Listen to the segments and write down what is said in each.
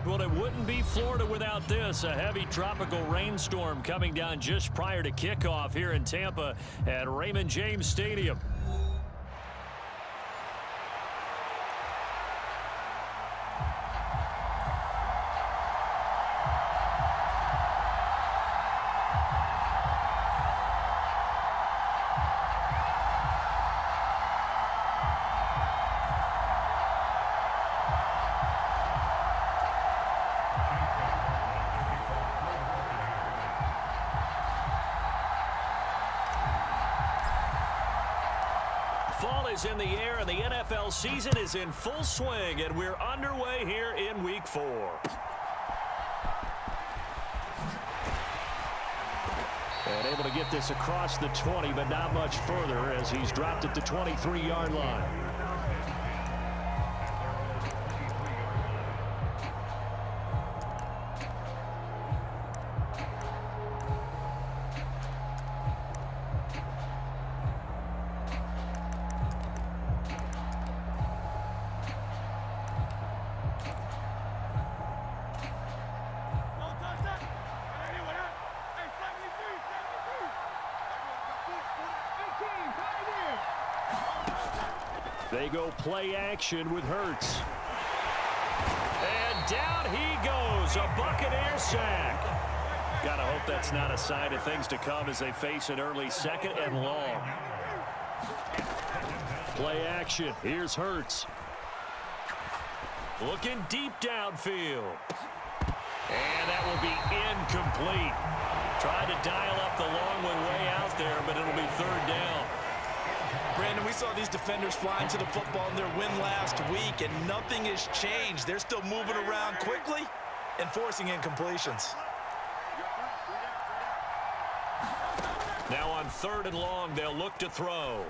Well, it wouldn't be Florida without this. A heavy tropical rainstorm coming down just prior to kickoff here in Tampa at Raymond James Stadium. Fall is in the air, and the NFL season is in full swing, and we're underway here in Week 4. And able to get this across the 20, but not much further as he's dropped at the 23-yard line. They go play action with Hurts. And down he goes, a Buccaneer sack. Gotta hope that's not a sign of things to come as they face an early second and long. Play action, here's Hurts. Looking deep downfield. And that will be incomplete. Tried to dial up the long one way out there, but it'll be third down. Brandon, we saw these defenders flying to the football in their win last week, and nothing has changed. They're still moving around quickly and forcing incompletions. Now on third and long, they'll look to throw.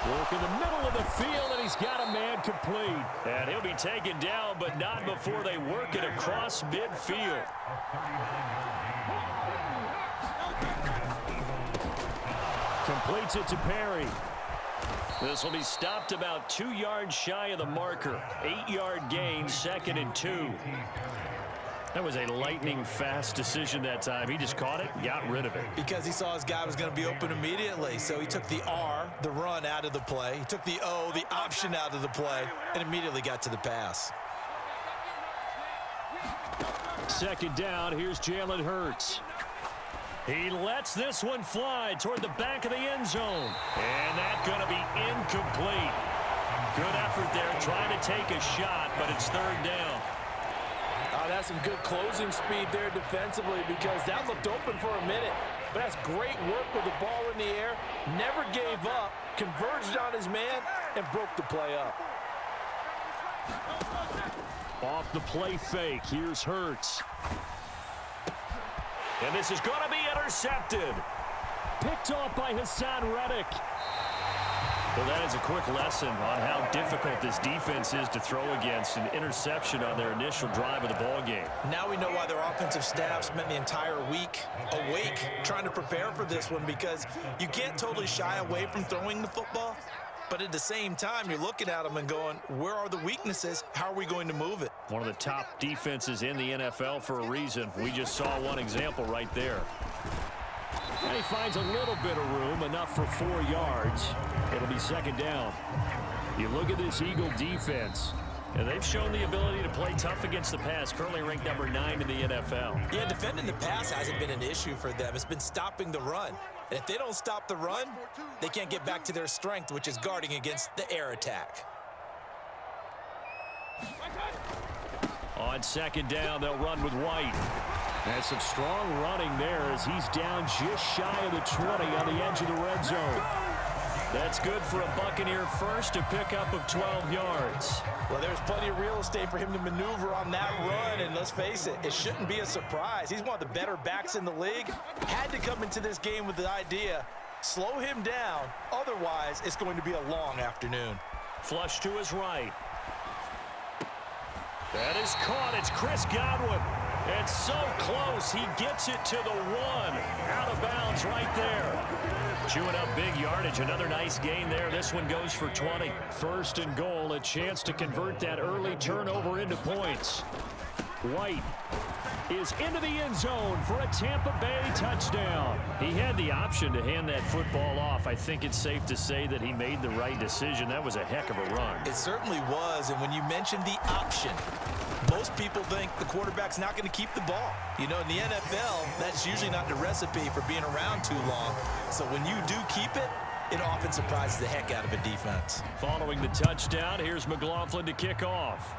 Work in the middle of the field, and he's got a man complete. And he'll be taken down, but not before they work it across midfield. Completes it to Perry. This will be stopped about 2 yards shy of the marker. 8-yard gain, 2nd and 2. That was a lightning-fast decision that time. He just caught it and got rid of it. Because he saw his guy was going to be open immediately. So he took the R, the run, out of the play. He took the O, the option, out of the play, and immediately got to the pass. Second down, here's Jalen Hurts. He lets this one fly toward the back of the end zone. And that's going to be incomplete. Good effort there trying to take a shot, but it's third down. That's some good closing speed there defensively because that looked open for a minute. But that's great work with the ball in the air. Never gave up, converged on his man, and broke the play up. Off the play fake, here's Hurts. And this is going to be intercepted. Picked off by Hassan Reddick. Well, that is a quick lesson on how difficult this defense is to throw against. An interception on their initial drive of the ballgame. Now we know why their offensive staff spent the entire week awake trying to prepare for this one, because you can't totally shy away from throwing the football. But at the same time, you're looking at them and going, where are the weaknesses? How are we going to move it? One of the top defenses in the NFL for a reason. We just saw one example right there. And he finds a little bit of room, enough for 4 yards. It'll be second down. You look at this Eagle defense, and they've shown the ability to play tough against the pass, currently ranked number 9 in the NFL. Yeah, defending the pass hasn't been an issue for them. It's been stopping the run. And if they don't stop the run, they can't get back to their strength, which is guarding against the air attack. On second down, they'll run with White. And some strong running there as he's down just shy of the 20 on the edge of the red zone. That's good for a Buccaneer first, to pick up of 12 yards. Well, there's plenty of real estate for him to maneuver on that run, and let's face it, it shouldn't be a surprise. He's one of the better backs in the league. Had to come into this game with the idea, slow him down, otherwise it's going to be a long afternoon. Flush to his right. That is caught. It's Chris Godwin. It's so close. He gets it to the 1. Out of bounds right there. Chewing up big yardage. Another nice gain there. This one goes for 20. First and goal. A chance to convert that early turnover into points. White is into the end zone for a Tampa Bay touchdown. He had the option to hand that football off. I think it's safe to say that he made the right decision. That was a heck of a run. It certainly was, and when you mentioned the option, most people think the quarterback's not going to keep the ball. You know, in the NFL, that's usually not the recipe for being around too long. So when you do keep it, it often surprises the heck out of a defense. Following the touchdown, here's McLaughlin to kick off.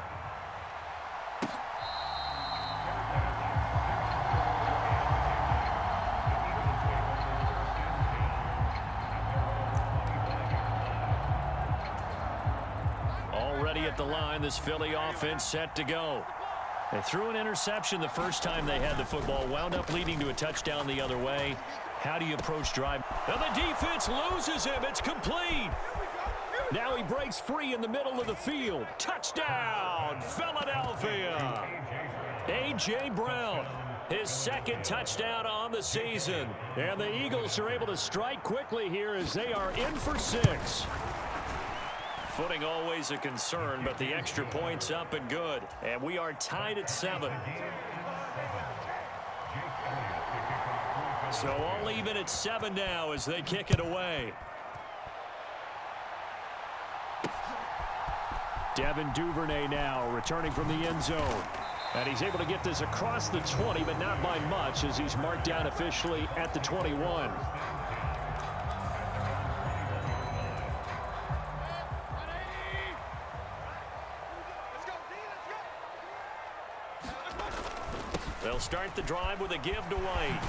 Already at the line, this Philly offense set to go. They threw an interception the first time they had the football, wound up leading to a touchdown the other way. How do you approach drive? And the defense loses him. It's complete. Now he breaks free in the middle of the field. Touchdown, Philadelphia. A.J. Brown, his second touchdown on the season. And the Eagles are able to strike quickly here as they are in for 6. Footing always a concern, but the extra point's up and good. And we are tied at 7. So all even at 7 now as they kick it away. Devin Duvernay now returning from the end zone. And he's able to get this across the 20, but not by much as he's marked down officially at the 21. They'll start the drive with a give to White.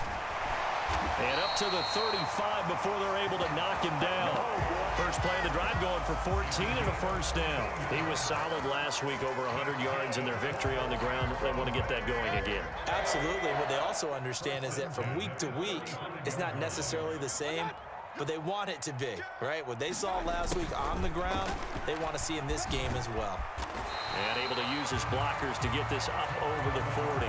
And up to the 35 before they're able to knock him down. First play of the drive going for 14 and a first down. He was solid last week, over 100 yards in their victory on the ground. They want to get that going again. Absolutely. What they also understand is that from week to week, it's not necessarily the same, but they want it to be, right? What they saw last week on the ground, they want to see in this game as well. And able to use his blockers to get this up over the 40.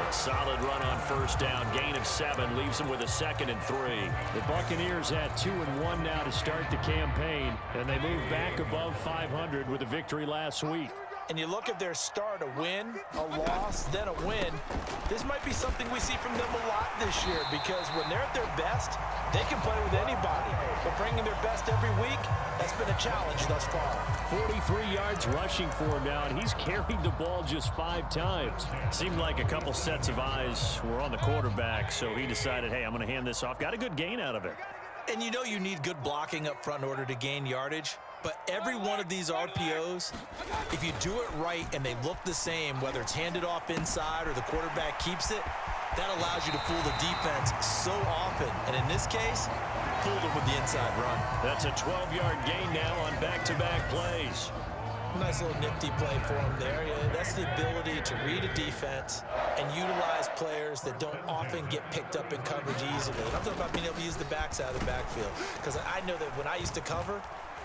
A solid run on first down. Gain of 7 leaves them with a 2nd and 3. The Buccaneers had 2-1 now to start the campaign, and they move back above 500 with a victory last week. And you look at their start, a win, a loss, then a win. This might be something we see from them a lot this year because when they're at their best, they can play with anybody. But bringing their best every week, that's been a challenge thus far. 43 yards rushing for him now, and he's carried the ball just 5 times. Seemed like a couple sets of eyes were on the quarterback, so he decided, hey, I'm going to hand this off. Got a good gain out of it. And you know you need good blocking up front in order to gain yardage. But every one of these RPOs, if you do it right and they look the same, whether it's handed off inside or the quarterback keeps it, that allows you to fool the defense so often. And in this case, fooled them with the inside run. That's a 12-yard gain now on back-to-back plays. Nice little nifty play for him there. Yeah, that's the ability to read a defense and utilize players that don't often get picked up in coverage easily. And I'm talking about being able to use the backside of the backfield. Because I know that when I used to cover,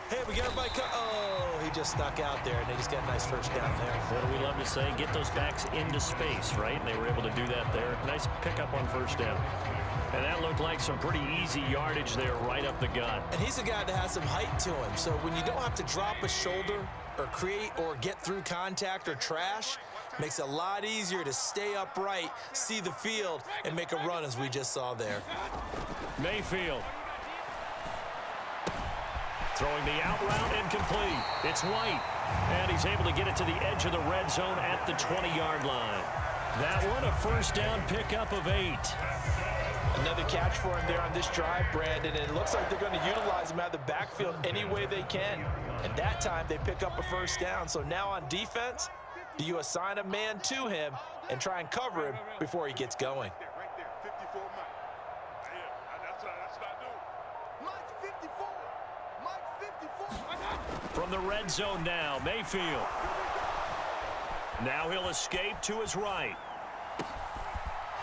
hey, we got everybody. Oh, he just stuck out there, and they just got a nice first down there. What do we love to say? Get those backs into space, right? And they were able to do that there. Nice pickup on first down. And that looked like some pretty easy yardage there right up the gut. And he's a guy that has some height to him. So when you don't have to drop a shoulder or create or get through contact or trash, makes it a lot easier to stay upright, see the field, and make a run as we just saw there. Mayfield. Throwing the out route incomplete. It's White. And he's able to get it to the edge of the red zone at the 20-yard line. That one a first down pickup of 8. Another catch for him there on this drive, Brandon. And it looks like they're going to utilize him out of the backfield any way they can. And that time they pick up a first down. So now on defense, do you assign a man to him and try and cover him before he gets going? From the red zone now, Mayfield. Now he'll escape to his right.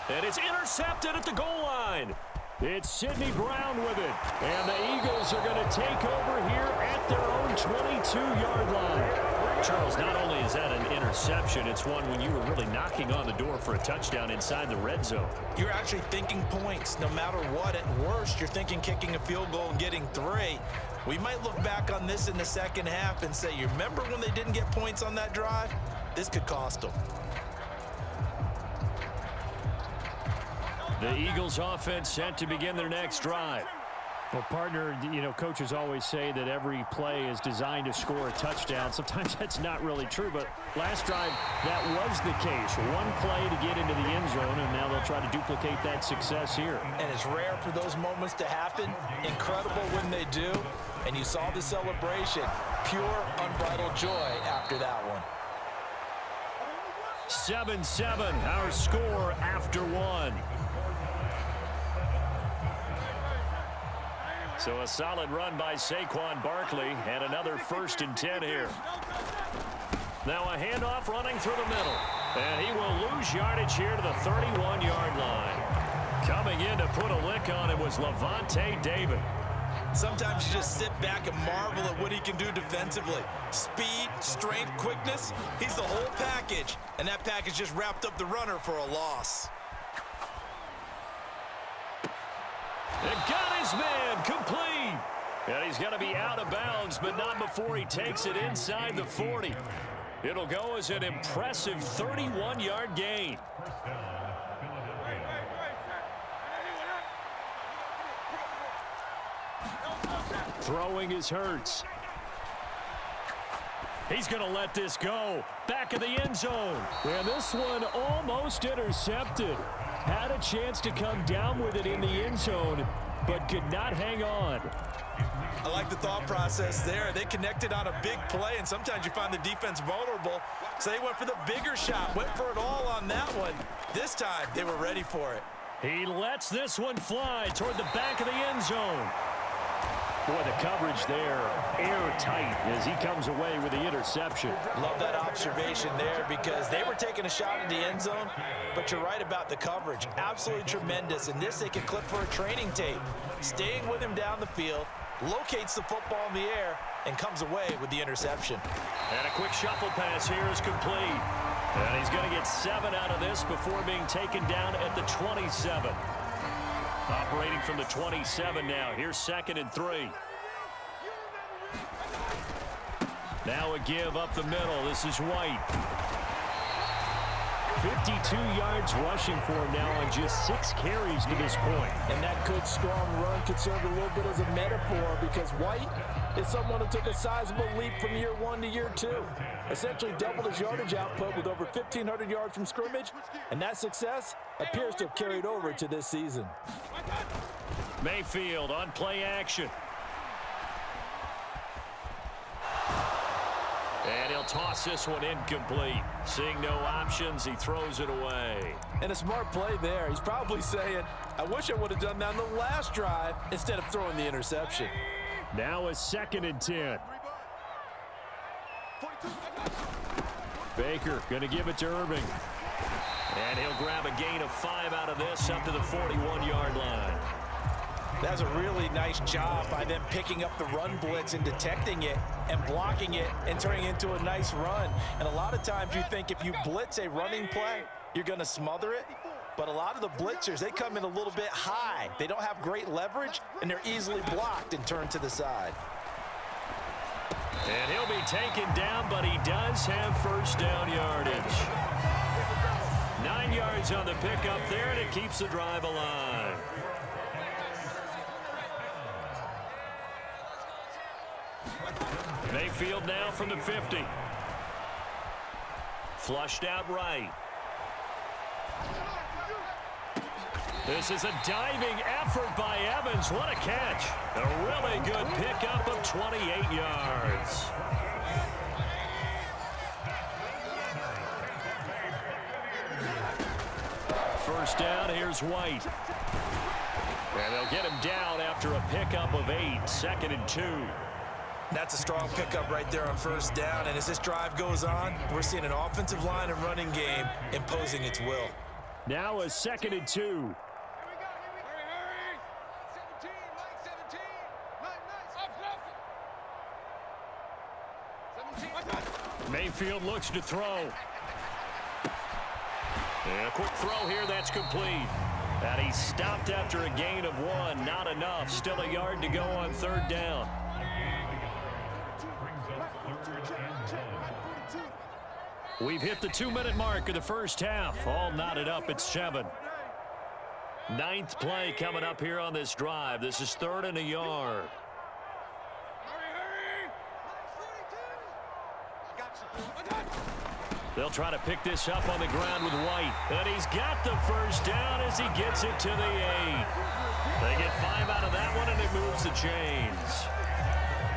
And it's intercepted at the goal line. It's Sidney Brown with it. And the Eagles are going to take over here at their own 22-yard line. Charles, not only is that an interception, it's one when you were really knocking on the door for a touchdown inside the red zone. You're actually thinking points. No matter what, at worst, you're thinking kicking a field goal and getting 3. We might look back on this in the second half and say, you remember when they didn't get points on that drive? This could cost them. The Eagles offense set to begin their next drive. Well, partner, you know, coaches always say that every play is designed to score a touchdown. Sometimes that's not really true, but last drive, that was the case. One play to get into the end zone, and now they'll try to duplicate that success here. And it's rare for those moments to happen. Incredible when they do. And you saw the celebration. Pure, unbridled joy after that one. 7-7, our score after 1. So a solid run by Saquon Barkley and another 1st and 10 here. Now a handoff running through the middle. And he will lose yardage here to the 31-yard line. Coming in to put a lick on it was Levante David. Sometimes you just sit back and marvel at what he can do defensively. Speed, strength, quickness. He's the whole package. And that package just wrapped up the runner for a loss. It got his man complete. And he's going to be out of bounds, but not before he takes it inside the 40. It'll go as an impressive 31-yard gain. Throwing is Hurts. He's going to let this go. Back of the end zone. And this one almost intercepted. Had a chance to come down with it in the end zone, but could not hang on. I like the thought process there. They connected on a big play, and sometimes you find the defense vulnerable. So they went for the bigger shot, went for it all on that one. This time, they were ready for it. He lets this one fly toward the back of the end zone. Boy, the coverage there, airtight as he comes away with the interception. Love that observation there because they were taking a shot at the end zone, but you're right about the coverage. Absolutely tremendous. And this they can clip for a training tape. Staying with him down the field, locates the football in the air, and comes away with the interception. And a quick shuffle pass here is complete. And he's going to get 7 out of this before being taken down at the 27. Operating from the 27 now. Here's 2nd and 3. Now a give up the middle. This is White. 52 yards rushing for him now on just 6 carries to this point. And that good, strong run could serve a little bit as a metaphor because White is someone who took a sizable leap from year 1 to year 2. Essentially doubled his yardage output with over 1,500 yards from scrimmage, and that success appears to have carried over to this season. Mayfield on play action. And he'll toss this one incomplete. Seeing no options, he throws it away. And a smart play there. He's probably saying, I wish I would have done that on the last drive instead of throwing the interception. Now a 2nd and 10. Baker going to give it to Irving. And he'll grab a gain of 5 out of this up to the 41-yard line. That's a really nice job by them picking up the run blitz and detecting it and blocking it and turning it into a nice run. And a lot of times you think if you blitz a running play, you're going to smother it. But a lot of the blitzers, they come in a little bit high. They don't have great leverage, and they're easily blocked and turned to the side. And he'll be taken down, but he does have first down yardage. 9 yards on the pickup there, and it keeps the drive alive. Mayfield now from the 50. Flushed out right. This is a diving effort by Evans. What a catch. A really good pickup of 28 yards. First down, here's White. And they'll get him down after a pickup of 8, 2nd and 2. That's a strong pickup right there on first down. And as this drive goes on, we're seeing an offensive line and running game imposing its will. Now a 2nd and 2. Mayfield looks to throw. And a quick throw here, that's complete. And he stopped after a gain of 1. Not enough. Still a yard to go on 3rd down. We've hit the 2-minute mark of the first half. All knotted up at 7. 9th play coming up here on this drive. This is 3rd and a yard. They'll try to pick this up on the ground with White. And he's got the first down as he gets it to the 8. They get 5 out of that one, and it moves the chains.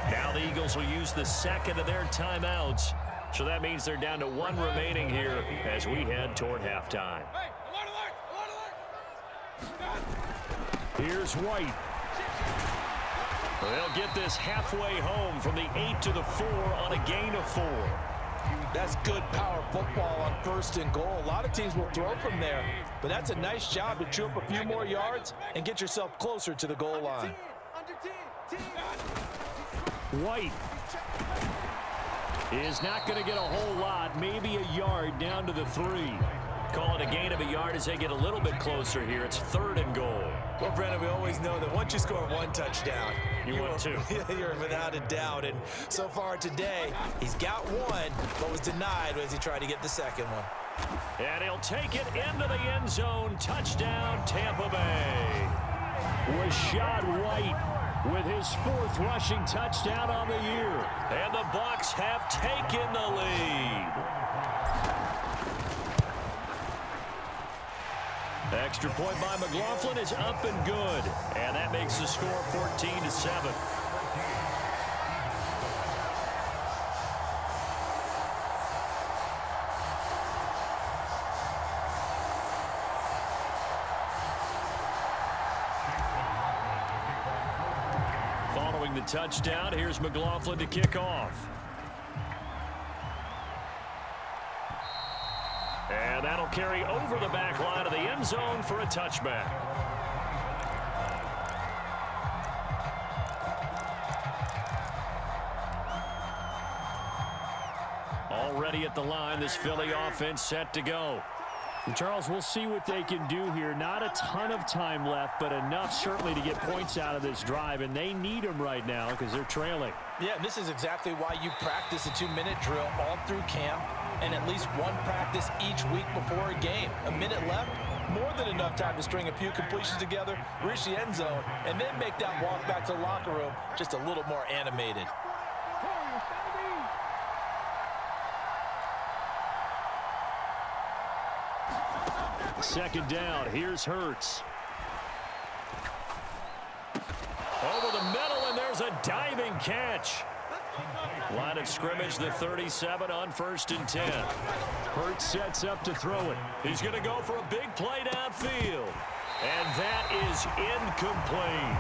Now the Eagles will use the second of their timeouts. So that means they're down to 1 remaining here as we head toward halftime. Here's White. They'll get this halfway home from the 8 to the 4 on a gain of 4. That's good power football on 1st and goal. A lot of teams will throw from there, but that's a nice job to chew up a few more yards and get yourself closer to the goal line. White is not going to get a whole lot, maybe a yard down to the 3. Call it a gain of a yard as they get a little bit closer here. It's 3rd and goal. Well, Brandon, we always know that once you score 1 touchdown, want 2. You're without a doubt. And so far today, he's got 1, but was denied as he tried to get the second one. And he'll take it into the end zone. Touchdown, Tampa Bay. Rashad White with his 4th rushing touchdown on the year. And the Bucs have taken the lead. Extra point by McLaughlin is up and good. And that makes the score 14-7. Following the touchdown, here's McLaughlin to kick off. And that'll carry over the back line of the end zone for a touchback. Already at the line, this Philly offense set to go. Charles, we'll see what they can do here. Not a ton of time left, but enough certainly to get points out of this drive, and they need them right now because they're trailing. Yeah, and this is exactly why you practice a 2-minute drill all through camp and at least 1 practice each week before a game. A minute left, more than enough time to string a few completions together, reach the end zone, and then make that walk back to the locker room just a little more animated. Second down, here's Hurts. Over the middle, and there's a diving catch. Line of scrimmage, the 37 on 1st and 10. Hurts sets up to throw it. He's going to go for a big play downfield. And that is incomplete.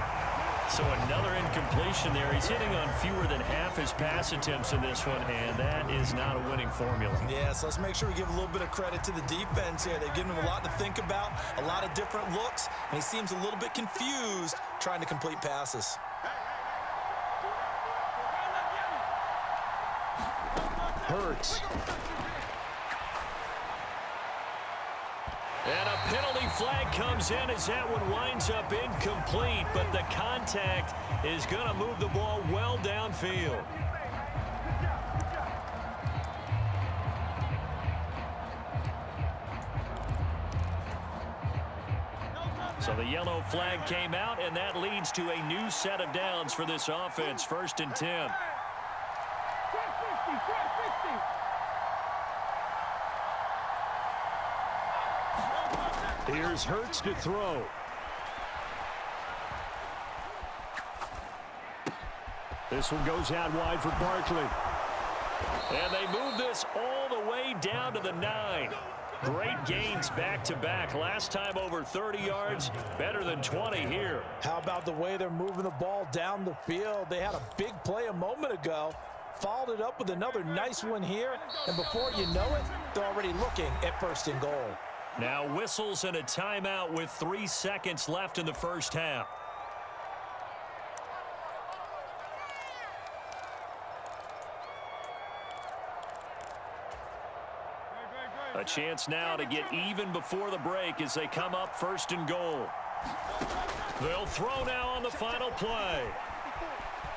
So another incompletion there. He's hitting on fewer than half his pass attempts in this one, and that is not a winning formula. Yeah, so let's make sure we give a little bit of credit to the defense here. They've given him a lot to think about, a lot of different looks, and he seems a little bit confused trying to complete passes. Hurts. And a penalty flag comes in as that one winds up incomplete, but the contact is going to move the ball well downfield. So the yellow flag came out, and that leads to a new set of downs for this offense. 1st and 10. Here's Hurts to throw. This one goes out wide for Barkley. And they move this all the way down to the 9. Great gains back-to-back. Last time over 30 yards, better than 20 here. How about the way they're moving the ball down the field? They had a big play a moment ago, followed it up with another nice one here, and before you know it, they're already looking at 1st and goal. Now whistles and a timeout with 3 seconds left in the first half. A chance now to get even before the break as they come up 1st and goal. They'll throw now on the final play.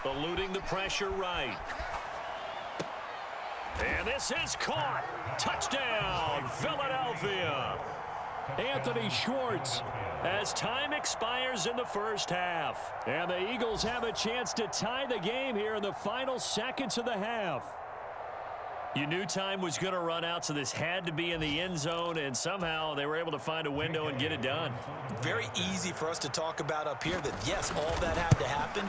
Eluding the pressure right. And this is caught. Touchdown, Philadelphia. Anthony Schwartz as time expires in the first half. And the Eagles have a chance to tie the game here in the final seconds of the half. You knew time was going to run out, so this had to be in the end zone, and somehow they were able to find a window and get it done. Very easy for us to talk about up here that, yes, all that had to happen,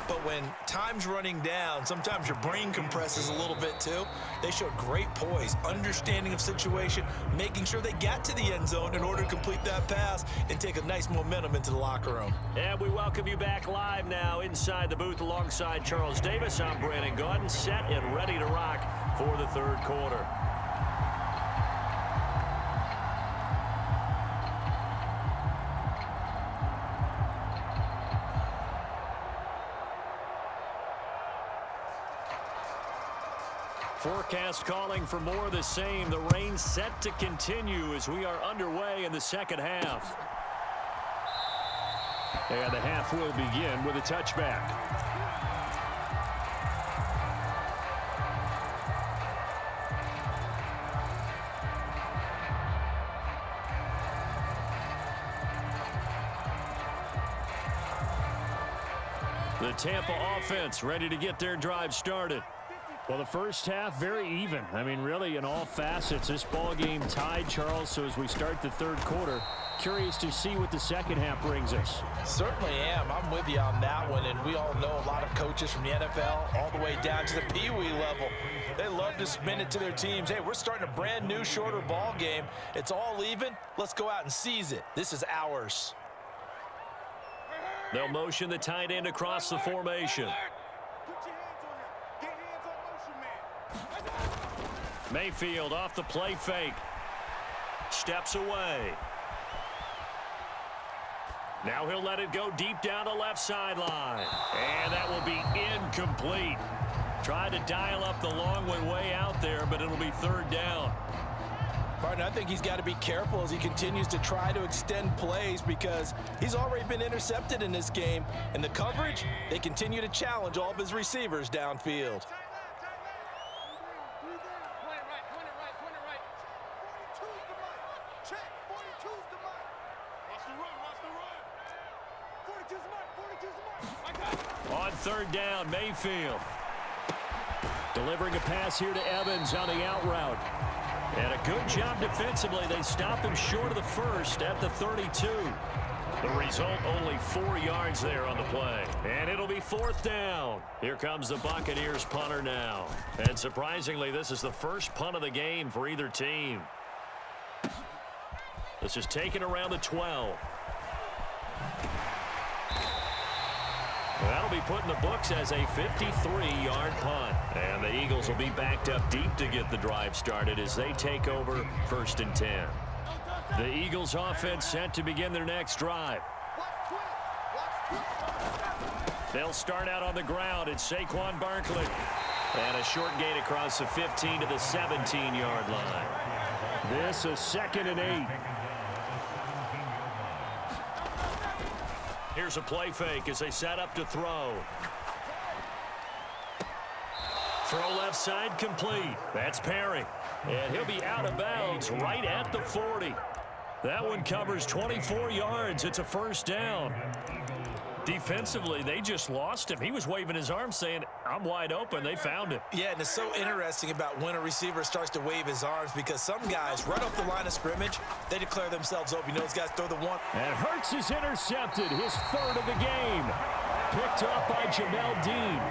but when time's running down, sometimes your brain compresses a little bit too. They showed great poise, understanding of situation, making sure they got to the end zone in order to complete that pass and take a nice momentum into the locker room. And we welcome you back live now inside the booth alongside Charles Davis. I'm Brandon Gaudin, set and ready to rock for the third quarter. Forecast calling for more of the same. The rain set to continue as we are underway in the second half. And the half will begin with a touchback. The Tampa offense ready to get their drive started. Well, the first half, very even. I mean, really, in all facets, this ball game tied, Charles. So as we start the third quarter, curious to see what the second half brings us. Certainly am. I'm with you on that one. And we all know a lot of coaches from the NFL all the way down to the Pee-wee level. They love to spin it to their teams. Hey, we're starting a brand new, shorter ball game. It's all even. Let's go out and seize it. This is ours. They'll motion the tight end across the formation. Mayfield off the play fake. Steps away. Now he'll let it go deep down the left sideline. And that will be incomplete. Tried to dial up the long one way out there, but it'll be third down. Partner, I think he's got to be careful as he continues to try to extend plays because he's already been intercepted in this game. And the coverage, they continue to challenge all of his receivers downfield. On third down, Mayfield. Delivering a pass here to Evans on the out route. And a good job defensively. They stop him short of the first at the 32. The result, only 4 yards there on the play. And it'll be fourth down. Here comes the Buccaneers punter now. And surprisingly, this is the first punt of the game for either team. This is taken around the 12. That'll be put in the books as a 53-yard punt. And the Eagles will be backed up deep to get the drive started as they take over 1st and 10. The Eagles offense set to begin their next drive. They'll start out on the ground. It's Saquon Barkley. And a short gain across the 15 to the 17-yard line. This is 2nd and 8. Here's a play fake as they set up to throw. Throw left side complete. That's Perry. And he'll be out of bounds right at the 40. That one covers 24 yards. It's a first down. Defensively, they just lost him. He was waving his arms saying, I'm wide open. They found him. Yeah, and it's so interesting about when a receiver starts to wave his arms because some guys, right off the line of scrimmage, they declare themselves open. You know, those guys throw the one. And Hurts is intercepted. His 3rd of the game. Picked up by Jamel Dean.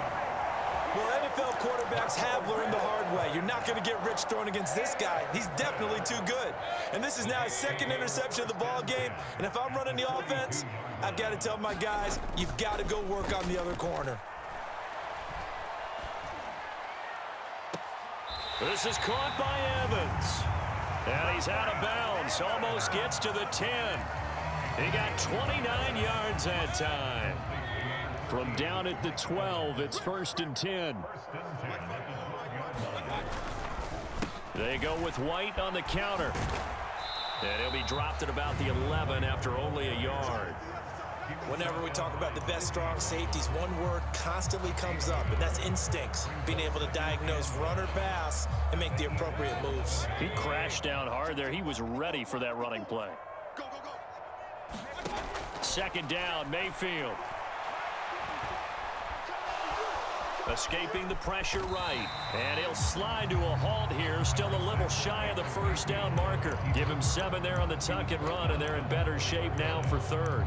Well, NFL quarterbacks have learned the hard way. You're not going to get rich throwing against this guy. He's definitely too good. And this is now his 2nd interception of the ball game. And if I'm running the offense, I've got to tell my guys, you've got to go work on the other corner. This is caught by Evans. And he's out of bounds. Almost gets to the 10. He got 29 yards that time. From down at the 12, it's 1st and 10. They go with White on the counter. And he'll be dropped at about the 11 after only a yard. Whenever we talk about the best strong safeties, one word constantly comes up, and that's instincts. Being able to diagnose run or pass and make the appropriate moves. He crashed down hard there. He was ready for that running play. Second down, Mayfield. Escaping the pressure right. And he'll slide to a halt here. Still a little shy of the first down marker. Give him 7 there on the tuck and run, and they're in better shape now for third.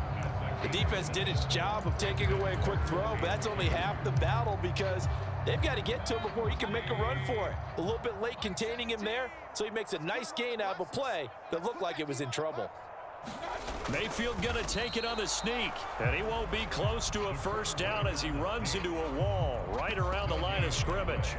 The defense did its job of taking away a quick throw, but that's only half the battle because they've got to get to him before he can make a run for it. A little bit late containing him there, so he makes a nice gain out of a play that looked like it was in trouble. Mayfield going to take it on the sneak, and he won't be close to a first down as he runs into a wall right around the line of scrimmage.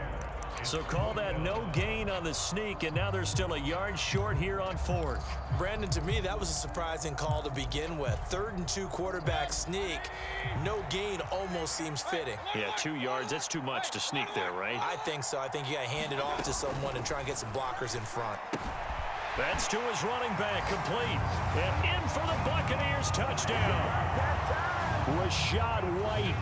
So call that no gain on the sneak, and now they're still a yard short here on fourth. Brandon, to me, that was a surprising call to begin with. 3rd and 2 quarterback sneak. No gain almost seems fitting. Yeah, 2 yards, that's too much to sneak there, right? I think so. I think you got to hand it off to someone and try and get some blockers in front. That's to his running back, complete. And in for the Buccaneers, touchdown. Rashad White,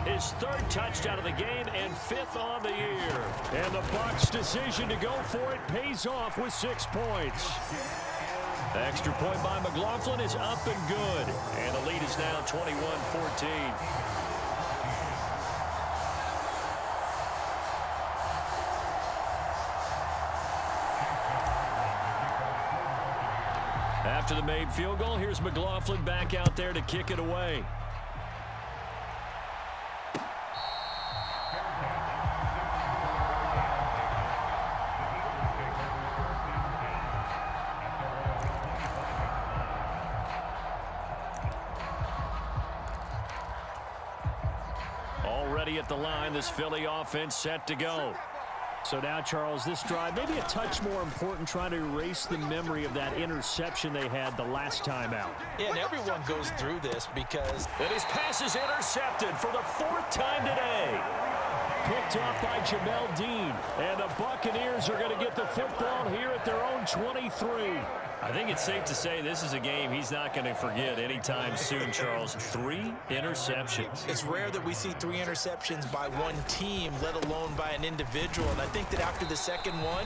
his 3rd touchdown of the game and 5th on the year. And the Bucs' decision to go for it pays off with 6 points. Extra point by McLaughlin is up and good. And the lead is now 21-14. After the made field goal, here's McLaughlin back out there to kick it away. Already at the line, this Philly offense set to go. So now, Charles, this drive maybe a touch more important, trying to erase the memory of that interception they had the last time out. Yeah, and everyone goes through this because... And his pass is intercepted for the 4th time today. Picked up by Jamel Dean. And the Buccaneers are going to get the football here at their own 23. I think it's safe to say this is a game he's not going to forget anytime soon, Charles. 3 interceptions. It's rare that we see 3 interceptions by one team, let alone by an individual. And I think that after the second one,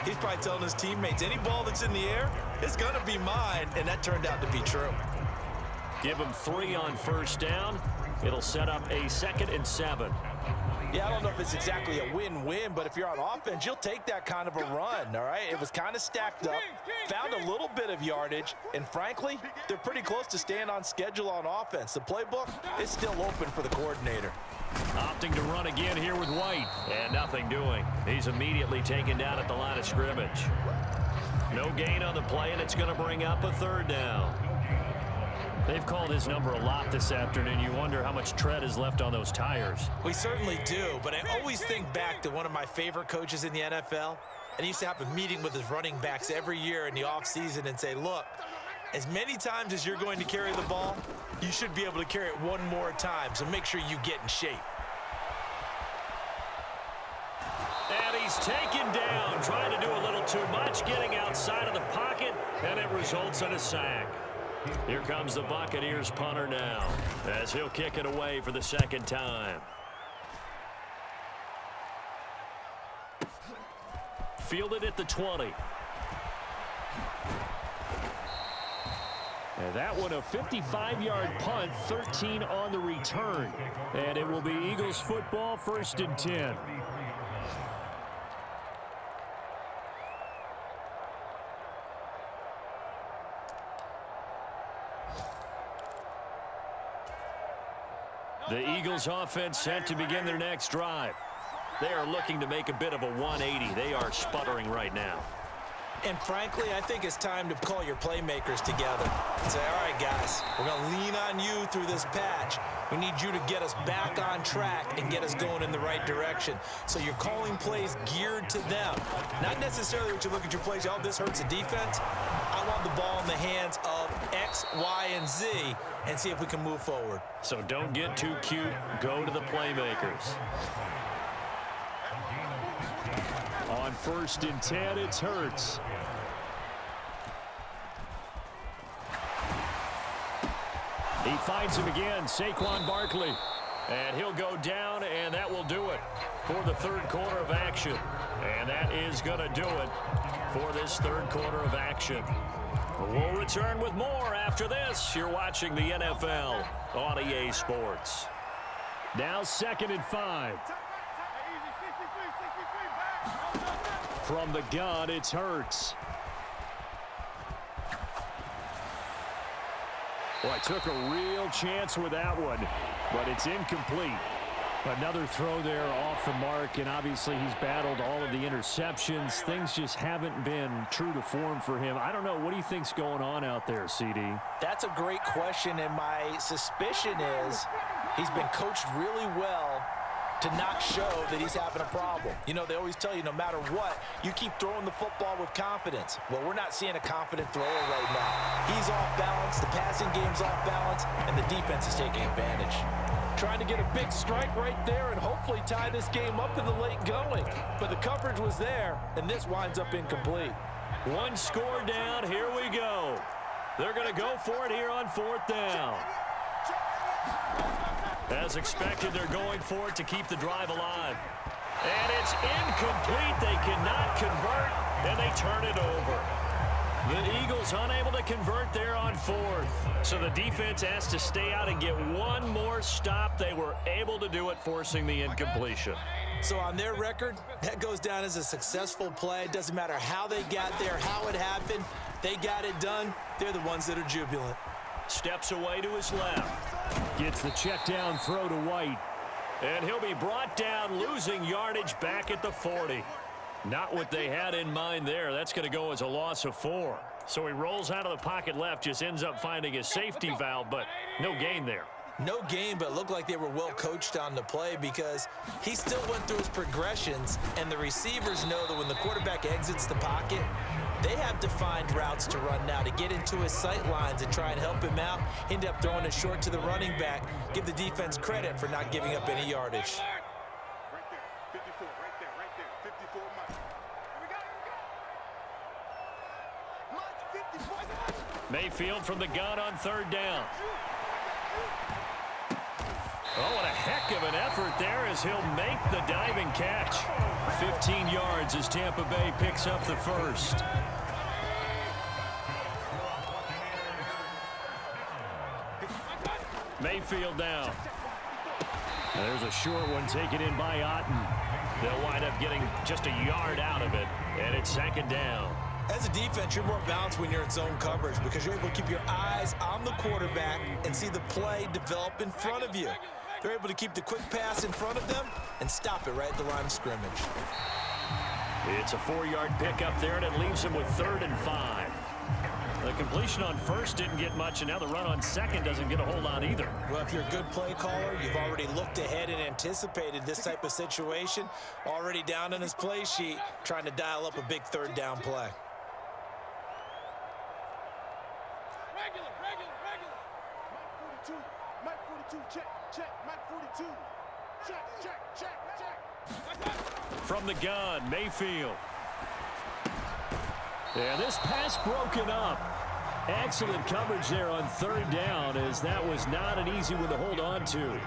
he's probably telling his teammates, any ball that's in the air, it's going to be mine. And that turned out to be true. Give him 3 on first down. It'll set up a 2nd and 7. Yeah, I don't know if it's exactly a win-win, but if you're on offense, you'll take that kind of a run, all right? It was kind of stacked up, found a little bit of yardage, and frankly, they're pretty close to staying on schedule on offense. The playbook is still open for the coordinator. Opting to run again here with White, and nothing doing. He's immediately taken down at the line of scrimmage. No gain on the play, and it's going to bring up a 3rd down. They've called his number a lot this afternoon. You wonder how much tread is left on those tires. We certainly do, but I always think back to one of my favorite coaches in the NFL, and he used to have a meeting with his running backs every year in the offseason and say, look, as many times as you're going to carry the ball, you should be able to carry it one more time, so make sure you get in shape. And he's taken down, trying to do a little too much, getting outside of the pocket, and it results in a sack. Here comes the Buccaneers punter now, as he'll kick it away for the 2nd time. Fielded at the 20. And that one a 55-yard punt, 13 on the return. And it will be Eagles football, 1st and 10. The Eagles offense set to begin their next drive. They are looking to make a bit of a 180. They are sputtering right now. And frankly, I think it's time to call your playmakers together and say, all right, guys, we're going to lean on you through this patch. We need you to get us back on track and get us going in the right direction. So you're calling plays geared to them. Not necessarily what you look at your plays, oh, this hurts the defense. I want the ball in the hands of X, Y, and Z and see if we can move forward. So don't get too cute. Go to the playmakers. On 1st and 10. It's Hurts. He finds him again, Saquon Barkley. And he'll go down, and that will do it for the 3rd quarter of action. And that is going to do it for this 3rd quarter of action. We'll return with more after this. You're watching the NFL on EA Sports. Now 2nd and 5. From the gun, it's Hurts. Boy, took a real chance with that one, but it's incomplete. Another throw there off the mark, and obviously he's battled all of the interceptions. Things just haven't been true to form for him. I don't know. What do you think's going on out there, CD? That's a great question, and my suspicion is he's been coached really well to not show that he's having a problem. You know, they always tell you no matter what, you keep throwing the football with confidence. Well, we're not seeing a confident thrower right now. He's off balance, the passing game's off balance, and the defense is taking advantage. Trying to get a big strike right there and hopefully tie this game up in the late going. But the coverage was there, and this winds up incomplete. 1 score down. Here we go. They're going to go for it here on 4th down. As expected, they're going for it to keep the drive alive. And it's incomplete. They cannot convert, and they turn it over. The Eagles unable to convert there on 4th. So the defense has to stay out and get one more stop. They were able to do it, forcing the incompletion. So on their record, that goes down as a successful play. It doesn't matter how they got there, how it happened. They got it done. They're the ones that are jubilant. Steps away to his left. Gets the check down throw to White. And he'll be brought down, losing yardage back at the 40. Not what they had in mind there. That's going to go as a loss of 4. So he rolls out of the pocket left, just ends up finding a safety valve, but no gain there. No gain, but it looked like they were well coached on the play because he still went through his progressions, and the receivers know that when the quarterback exits the pocket, they have to find routes to run now to get into his sight lines and try and help him out. End up throwing it short to the running back. Give the defense credit for not giving up any yardage. Mayfield from the gun on 3rd down. Oh, what a heck of an effort there as he'll make the diving catch. 15 yards as Tampa Bay picks up the 1st. Mayfield down. There's a short one taken in by Otten. They'll wind up getting just a yard out of it, and it's 2nd down. As a defense, you're more balanced when you're in zone coverage because you're able to keep your eyes on the quarterback and see the play develop in front of you. They're able to keep the quick pass in front of them and stop it right at the line of scrimmage. It's a 4-yard pickup there, and it leaves him with 3rd and 5. The completion on 1st didn't get much, and now the run on 2nd doesn't get a whole lot either. Well, if you're a good play caller, you've already looked ahead and anticipated this type of situation. Already down in his play sheet, trying to dial up a big 3rd down play. Mike 42, check, Mike 42. Check. From the gun, Mayfield. Yeah, this pass broken up. Excellent coverage there on 3rd down, as that was not an easy one to hold on to.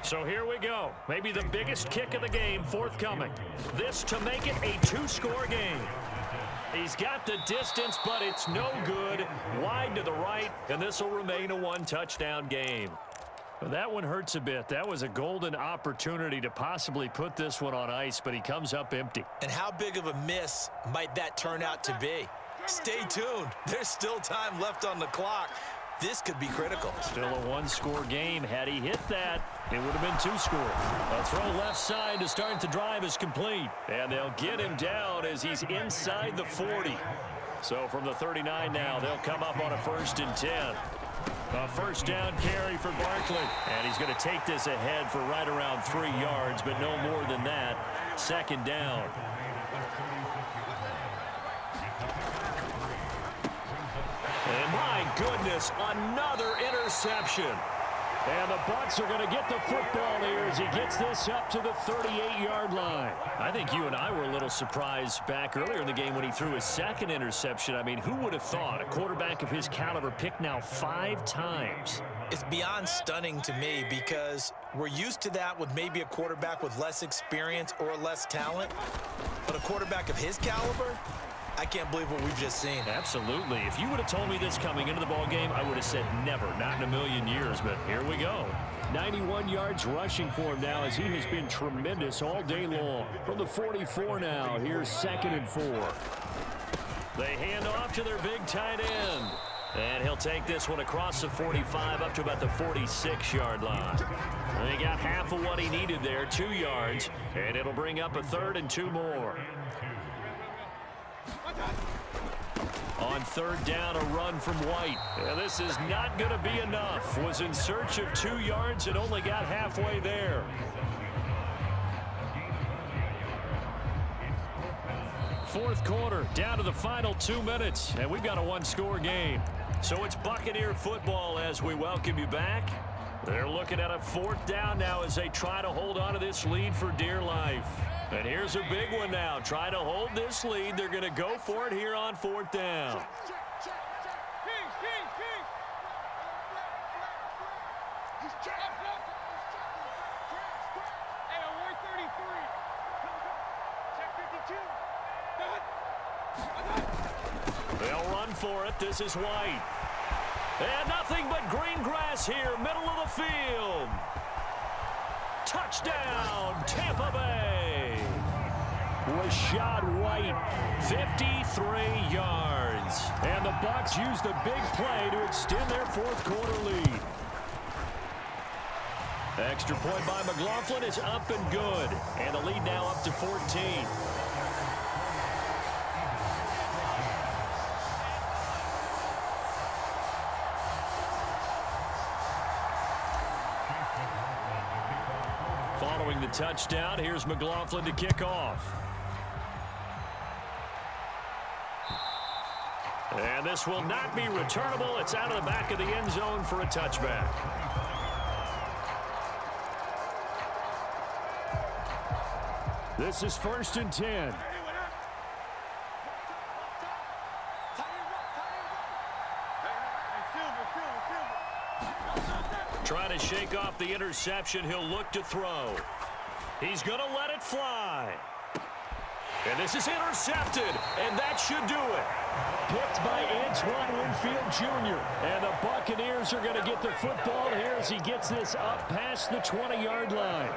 So here we go. Maybe the biggest kick of the game forthcoming. This to make it a 2-score game. He's got the distance, but it's no good. Wide to the right, and this will remain a 1-touchdown game. Well, that one hurts a bit. That was a golden opportunity to possibly put this one on ice, but he comes up empty. And how big of a miss might that turn out to be? Stay tuned. There's still time left on the clock. This could be critical. Still a 1-score game. Had he hit that, it would have been 2-score. A throw left side to start the drive is complete. And they'll get him down as he's inside the 40. So from the 39 now, they'll come up on a 1st and 10. A 1st down carry for Barkley. And he's going to take this ahead for right around 3 yards, but no more than that. 2nd down. And my goodness, another interception. And the Bucs are going to get the football here as he gets this up to the 38-yard line. I think you and I were a little surprised back earlier in the game when he threw his second interception. I mean, who would have thought a quarterback of his caliber picked now 5 times? It's beyond stunning to me because we're used to that with maybe a quarterback with less experience or less talent. But a quarterback of his caliber, I can't believe what we've just seen. Absolutely. If you would have told me this coming into the ball game, I would have said never, not in a million years. But here we go. 91 yards rushing for him now as he has been tremendous all day long. From the 44 now, here's 2nd and 4. They hand off to their big tight end. And he'll take this one across the 45 up to about the 46-yard line. And he got half of what he needed there, 2 yards. And it'll bring up a 3rd and 2 more. On 3rd down, a run from White. And this is not going to be enough. Was in search of 2 yards and only got halfway there. Fourth quarter, down to the final 2 minutes, and we've got a 1-score game. So it's Buccaneer football as we welcome you back. They're looking at a 4th down now as they try to hold on to this lead for dear life. And here's a big one now. Try to hold this lead. They're going to go for it here on 4th down. They'll run for it. This is White. And nothing but green grass here, middle of the field. Touchdown, Tampa Bay. Rashad White, 53 yards. and the Bucs use the big play to extend their 4th quarter lead. Extra point by McLaughlin is up and good. And the lead now up to 14. Following the touchdown, here's McLaughlin to kick off. And this will not be returnable. It's out of the back of the end zone for a touchback. This is 1st and 10. Trying to shake off the interception. He'll look to throw. He's going to let it fly. And this is intercepted, and that should do it. Picked by Antoine Winfield Jr. And the Buccaneers are going to get the football here as he gets this up past the 20-yard line.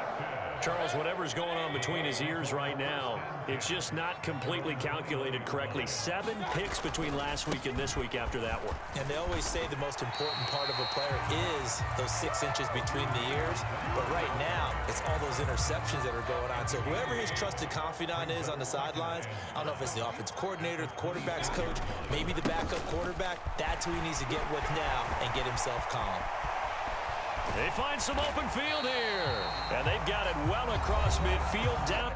Charles, whatever's going on between his ears right now, it's just not completely calculated correctly. 7 picks between last week and this week after that one. And they always say the most important part of a player is those 6 inches between the ears. But right now, it's all those interceptions that are going on. So whoever his trusted confidant is on the sidelines, I don't know if it's the offensive coordinator, the quarterback's coach, maybe the backup quarterback, that's who he needs to get with now and get himself calm. They find some open field here. And they've got it well across midfield down.